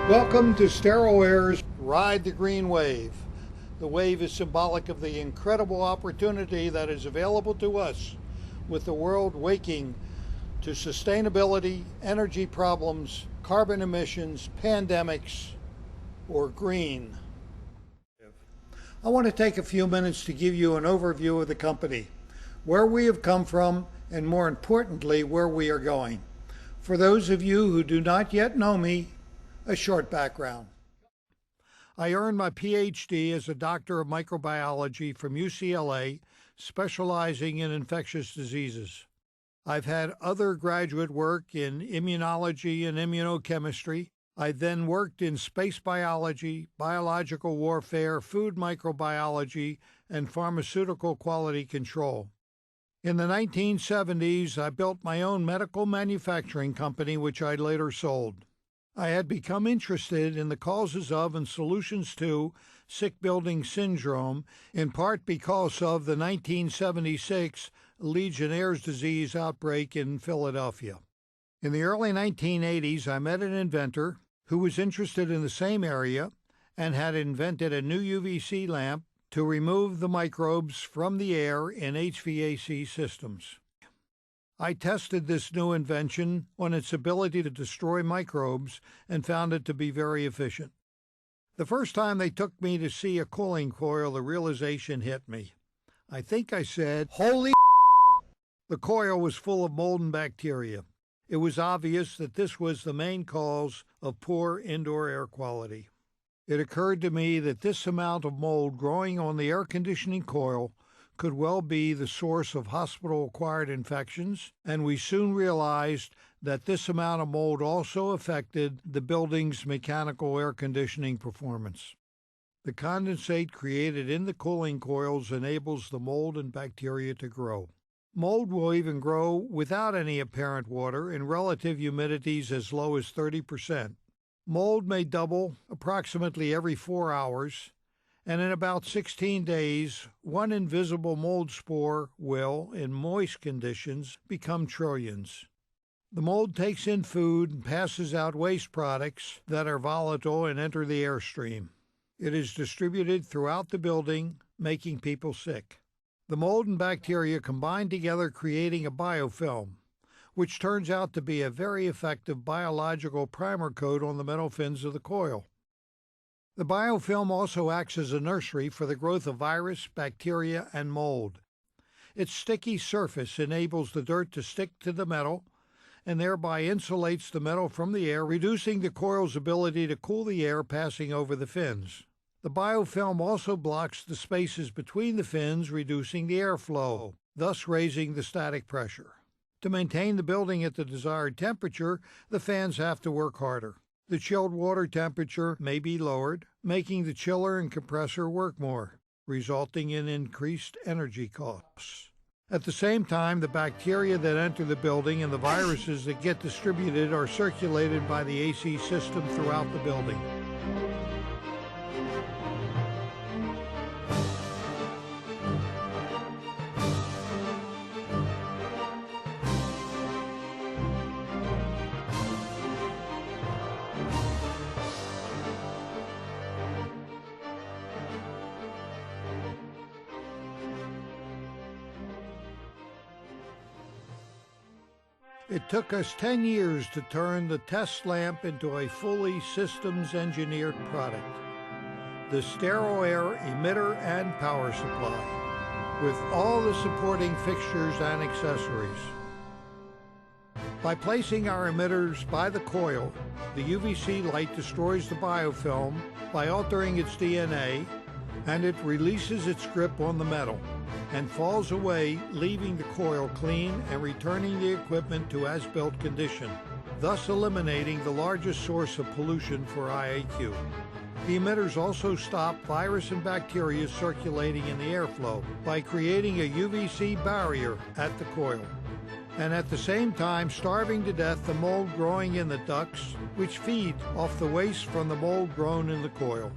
Welcome to Sterile Air's Ride the Green Wave. The wave is symbolic of the incredible opportunity that is available to us with the world waking to sustainability, energy problems, carbon emissions, pandemics, or green. I want to take a few minutes to give you an overview of the company, where we have come from, and more importantly, where we are going. For those of you who do not yet know me, a short background. I earned my PhD as a doctor of microbiology from UCLA, specializing in infectious diseases. I've had other graduate work in immunology and immunochemistry. I then worked in space biology, biological warfare, food microbiology, and pharmaceutical quality control. In the 1970s, I built my own medical manufacturing company, which I later sold. I had become interested in the causes of and solutions to sick building syndrome, in part because of the 1976 Legionnaire's disease outbreak in Philadelphia. In the early 1980s, I met an inventor who was interested in the same area and had invented a new UVC lamp to remove the microbes from the air in HVAC systems. I tested this new invention on its ability to destroy microbes and found it to be very efficient. The first time they took me to see a cooling coil, the realization hit me. I think I said, "Holy !" The coil was full of mold and bacteria. It was obvious that this was the main cause of poor indoor air quality. It occurred to me that this amount of mold growing on the air conditioning coil could well be the source of hospital-acquired infections, and we soon realized that this amount of mold also affected the building's mechanical air conditioning performance. The condensate created in the cooling coils enables the mold and bacteria to grow. Mold will even grow without any apparent water in relative humidities as low as 30%. Mold may double approximately every 4 hours, and in about 16 days, one invisible mold spore will, in moist conditions, become trillions. The mold takes in food and passes out waste products that are volatile and enter the airstream. It is distributed throughout the building, making people sick. The mold and bacteria combine together, creating a biofilm, which turns out to be a very effective biological primer coat on the metal fins of the coil. The biofilm also acts as a nursery for the growth of virus, bacteria, and mold. Its sticky surface enables the dirt to stick to the metal and thereby insulates the metal from the air, reducing the coil's ability to cool the air passing over the fins. The biofilm also blocks the spaces between the fins, reducing the airflow, thus raising the static pressure. To maintain the building at the desired temperature, the fans have to work harder. The chilled water temperature may be lowered, making the chiller and compressor work more, resulting in increased energy costs. At the same time, the bacteria that enter the building and the viruses that get distributed are circulated by the AC system throughout the building. It took us 10 years to turn the test lamp into a fully systems-engineered product, the Sterile Air emitter and power supply, with all the supporting fixtures and accessories. By placing our emitters by the coil, the UVC light destroys the biofilm by altering its DNA, and it releases its grip on the metal and falls away, leaving the coil clean and returning the equipment to as-built condition, thus eliminating the largest source of pollution for IAQ. The emitters also stop virus and bacteria circulating in the airflow by creating a UVC barrier at the coil, and at the same time starving to death the mold growing in the ducts, which feed off the waste from the mold grown in the coil.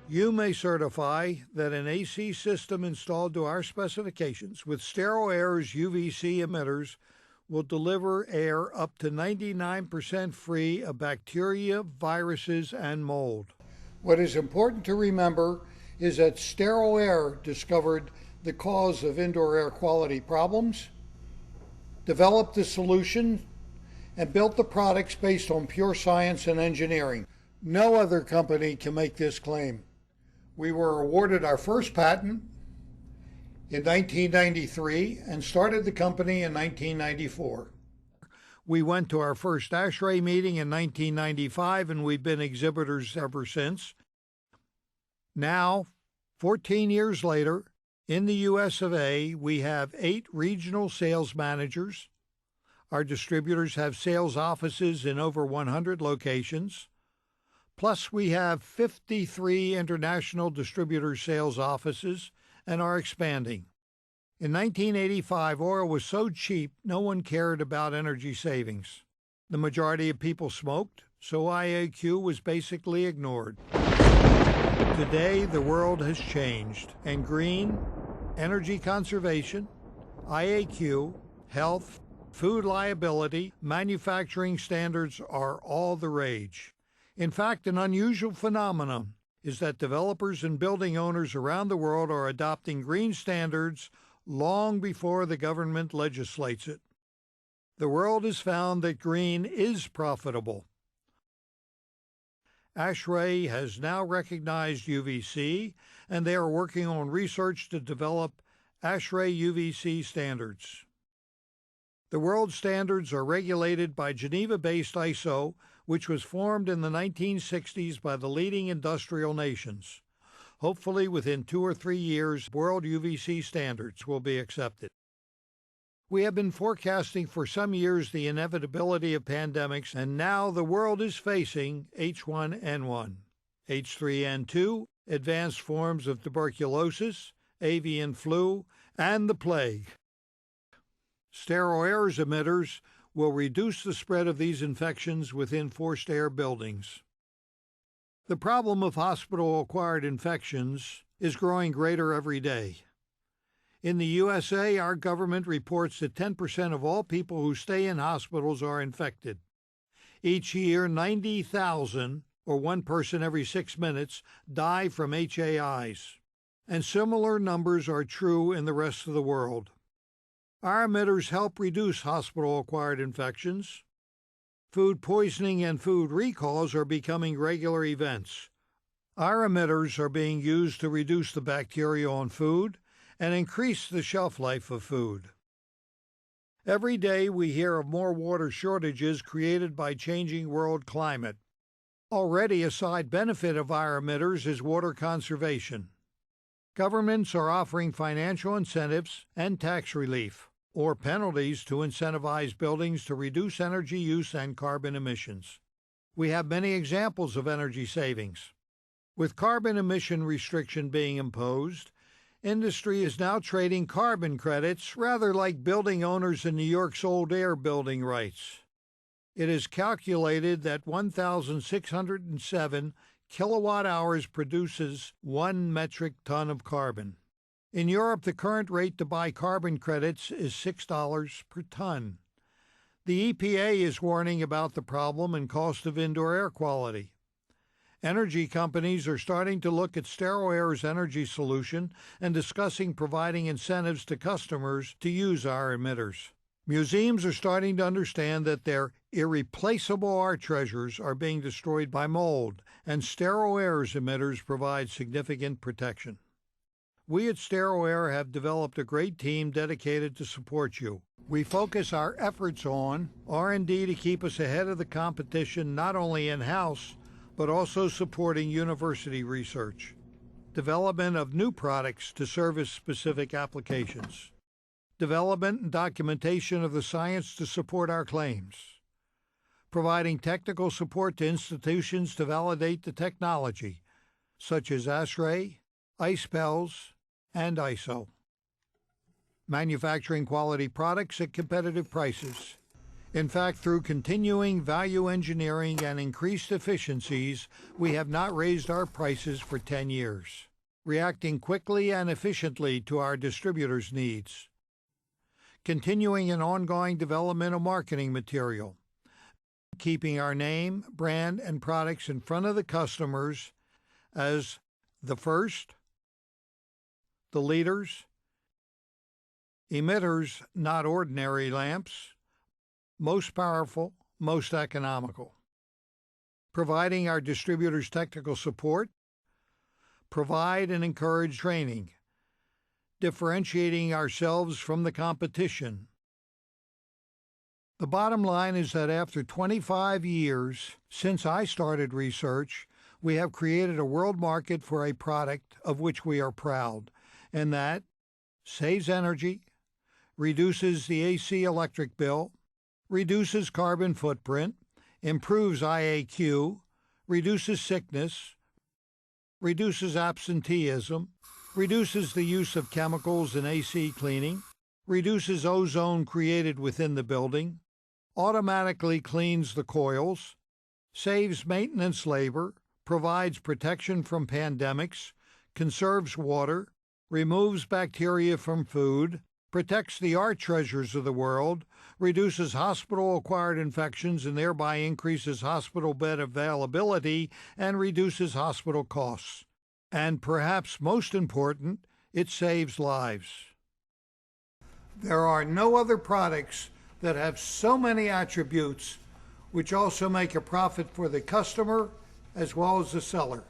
You may certify that an AC system installed to our specifications with SteroAir's UVC emitters will deliver air up to 99% free of bacteria, viruses, and mold. What is important to remember is that SteroAir discovered the cause of indoor air quality problems, developed the solution, and built the products based on pure science and engineering. No other company can make this claim. We were awarded our first patent in 1993 and started the company in 1994. We went to our first ASHRAE meeting in 1995, and we've been exhibitors ever since. Now, 14 years later, in the US of A, we have 8 regional sales managers. Our distributors have sales offices in over 100 locations. Plus, we have 53 international distributor sales offices and are expanding. In 1985, oil was so cheap, no one cared about energy savings. The majority of people smoked, so IAQ was basically ignored. Today, the world has changed, and green, energy conservation, IAQ, health, food liability, manufacturing standards are all the rage. In fact, an unusual phenomenon is that developers and building owners around the world are adopting green standards long before the government legislates it. The world has found that green is profitable. ASHRAE has now recognized UVC, and they are working on research to develop ASHRAE UVC standards. The world standards are regulated by Geneva-based ISO, which was formed in the 1960s by the leading industrial nations. Hopefully, within 2 or 3 years, world UVC standards will be accepted. We have been forecasting for some years the inevitability of pandemics, and now the world is facing H1N1, H3N2, advanced forms of tuberculosis, avian flu, and the plague. SteroAir's emitters will reduce the spread of these infections within forced air buildings. The problem of hospital-acquired infections is growing greater every day. In the USA, our government reports that 10% of all people who stay in hospitals are infected. Each year, 90,000, or 1 person every 6 minutes, die from HAIs. And similar numbers are true in the rest of the world. Our emitters help reduce hospital-acquired infections. Food poisoning and food recalls are becoming regular events. Our emitters are being used to reduce the bacteria on food and increase the shelf life of food. Every day we hear of more water shortages created by changing world climate. Already a side benefit of our emitters is water conservation. Governments are offering financial incentives and tax relief, or penalties to incentivize buildings to reduce energy use and carbon emissions. We have many examples of energy savings. With carbon emission restriction being imposed, industry is now trading carbon credits, rather like building owners in New York's old air building rights. It is calculated that 1,607 kilowatt-hours produces 1 metric ton of carbon. In Europe, the current rate to buy carbon credits is $6 per ton. The EPA is warning about the problem and cost of indoor air quality. Energy companies are starting to look at SteroAir's energy solution and discussing providing incentives to customers to use our emitters. Museums are starting to understand that their irreplaceable art treasures are being destroyed by mold, and SteroAir's emitters provide significant protection. We at SteroAir have developed a great team dedicated to support you. We focus our efforts on R&D to keep us ahead of the competition, not only in-house, but also supporting university research, development of new products to service specific applications, development and documentation of the science to support our claims, providing technical support to institutions to validate the technology, such as ASHRAE, ISPELS, and ISO. Manufacturing quality products at competitive prices. In fact, through continuing value engineering and increased efficiencies, we have not raised our prices for 10 years, reacting quickly and efficiently to our distributors' needs. Continuing an ongoing development of marketing material, keeping our name, brand, and products in front of the customers as the first, the leaders, emitters, not ordinary lamps, most powerful, most economical. Providing our distributors technical support, provide and encourage training, differentiating ourselves from the competition. The bottom line is that after 25 years since I started research, we have created a world market for a product of which we are proud, and that saves energy, reduces the AC electric bill, reduces carbon footprint, improves IAQ, reduces sickness, reduces absenteeism, reduces the use of chemicals in AC cleaning, reduces ozone created within the building, automatically cleans the coils, saves maintenance labor, provides protection from pandemics, conserves water, removes bacteria from food, protects the art treasures of the world, reduces hospital-acquired infections and thereby increases hospital bed availability and reduces hospital costs. And perhaps most important, it saves lives. There are no other products that have so many attributes which also make a profit for the customer as well as the seller.